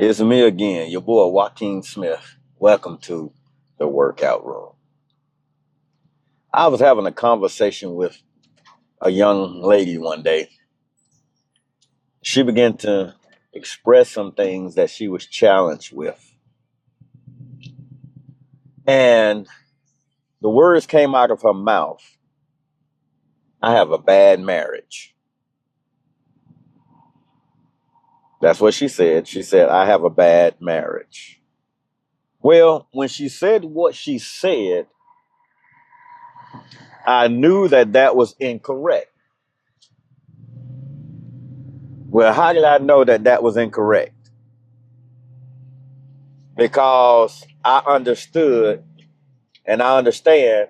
It's me again, your boy Joaquin Smith. Welcome to the Workout Room. I was having a conversation with a young lady one day. She began to express some things that she was challenged with. And the words came out of her mouth. I have a bad marriage. That's what she said. She said, I have a bad marriage. Well, when she said what she said, I knew that that was incorrect. Well, how did I know that that was incorrect? Because I understood and I understand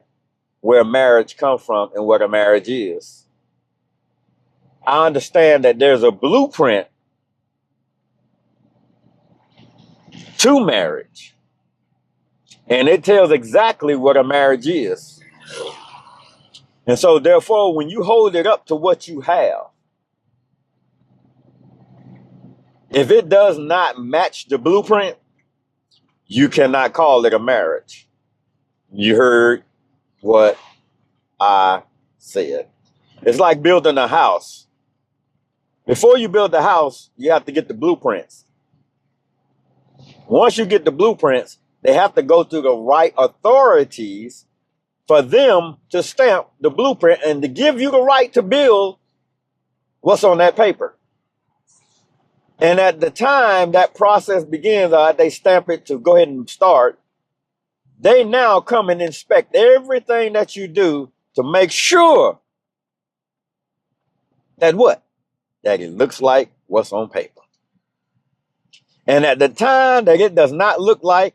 where marriage comes from and what a marriage is. I understand that there's a blueprint to marriage, and it tells exactly what a marriage is. And so, therefore, when you hold it up to what you have, if it does not match the blueprint, you cannot call it a marriage. You heard what I said. It's like building a house. Before you build the house, you have to get the blueprints. Once you get the blueprints, they have to go through the right authorities for them to stamp the blueprint and to give you the right to build what's on that paper. And at the time that process begins, they stamp it to go ahead and start. They now come and inspect everything that you do to make sure that what? That it looks like what's on paper. And at the time that it does not look like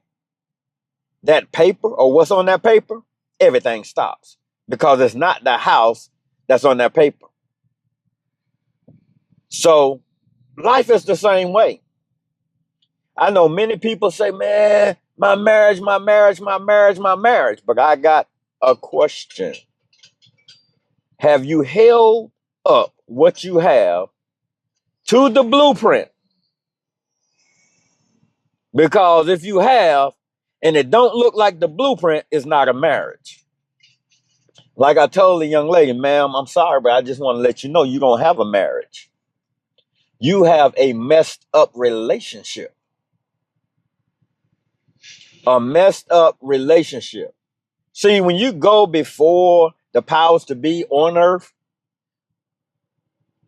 that paper or what's on that paper, everything stops because it's not the house that's on that paper. So life is the same way. I know many people say, man, my marriage, my marriage, my marriage, my marriage. But I got a question. Have you held up what you have to the blueprint? Because if you have, and it don't look like the blueprint, it's not a marriage. Like I told the young lady, ma'am, I'm sorry, but I just want to let you know you don't have a marriage. You have a messed up relationship. A messed up relationship. See, when you go before the powers to be on earth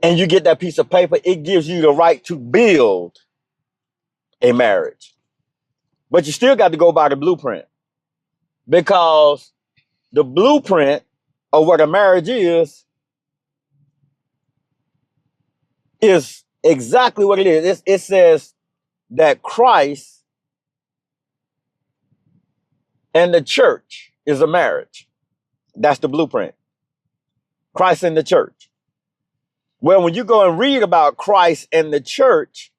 and you get that piece of paper, it gives you the right to build a marriage. But you still got to go by the blueprint, because the blueprint of what a marriage is exactly what it is. It says that Christ and the church is a marriage. That's the blueprint. Christ and the church. Well, when you go and read about Christ and the church,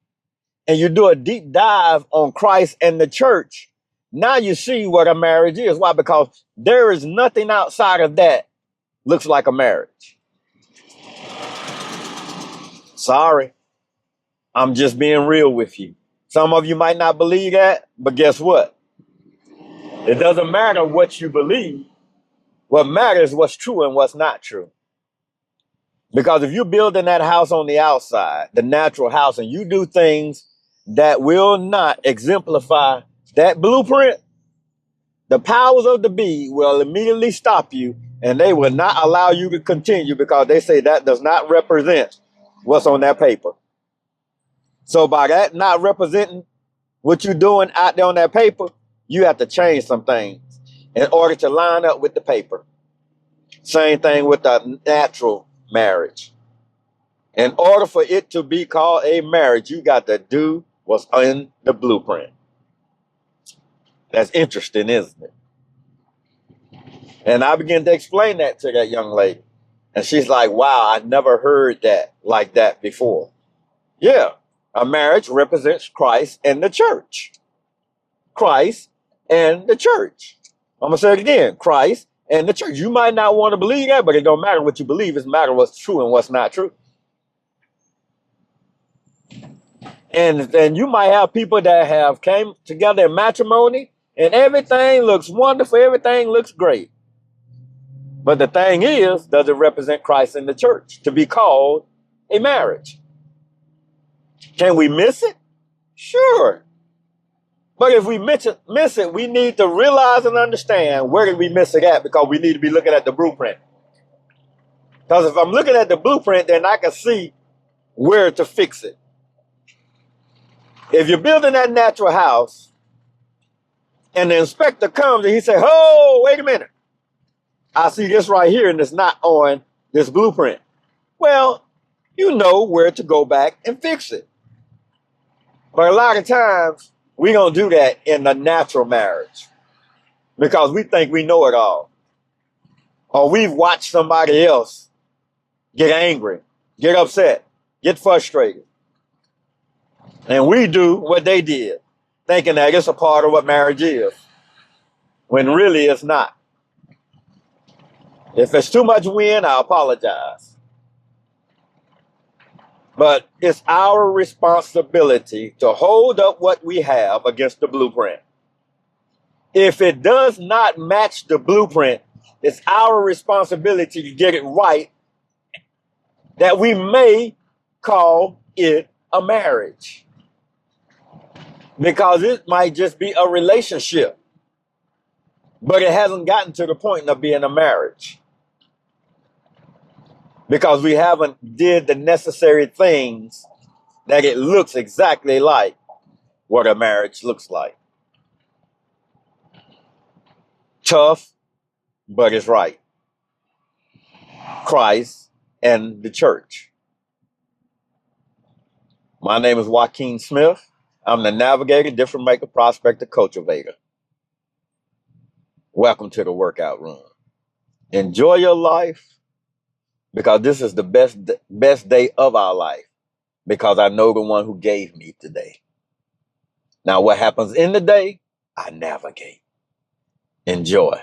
and you do a deep dive on Christ and the church, now you see what a marriage is. Why? Because there is nothing outside of that looks like a marriage. Sorry. I'm just being real with you. Some of you might not believe that, but guess what? It doesn't matter what you believe. What matters is what's true and what's not true. Because if you're building that house on the outside, the natural house, and you do things that will not exemplify that blueprint, the powers of the be will immediately stop you, and they will not allow you to continue, because they say that does not represent what's on that paper. So by that not representing what you're doing out there on that paper, you have to change some things in order to line up with the paper. Same thing with the natural marriage. In order for it to be called a marriage, you got to do what's in the blueprint. That's interesting, isn't it? And I began to explain that to that young lady. And she's like, wow, I never heard that like that before. Yeah, a marriage represents Christ and the church. Christ and the church. I'm going to say it again. Christ and the church. You might not want to believe that, but it don't matter what you believe. It matters what's true and what's not true. And you might have people that have came together in matrimony and everything looks wonderful, everything looks great. But the thing is, does it represent Christ in the church to be called a marriage? Can we miss it? Sure. But if we miss it, we need to realize and understand where did we miss it at, because we need to be looking at the blueprint. Because if I'm looking at the blueprint, then I can see where to fix it. If you're building that natural house and the inspector comes and he says, oh, wait a minute. I see this right here and it's not on this blueprint. Well, you know where to go back and fix it. But a lot of times, we don't do that in the natural marriage because we think we know it all. Or we've watched somebody else get angry, get upset, get frustrated. And we do what they did, thinking that it's a part of what marriage is, when really it's not. If it's too much wind, I apologize. But it's our responsibility to hold up what we have against the blueprint. If it does not match the blueprint, it's our responsibility to get it right, that we may call it a marriage. Because it might just be a relationship, but it hasn't gotten to the point of being a marriage. Because we haven't did the necessary things that it looks exactly like what a marriage looks like. Tough, but it's right. Christ and the church. My name is Joaquin Smith. I'm the navigator, difference maker, prospector, cultivator. Welcome to the workout room. Enjoy your life, because this is the best day of our life, because I know the one who gave me today. Now, what happens in the day, I navigate. Enjoy.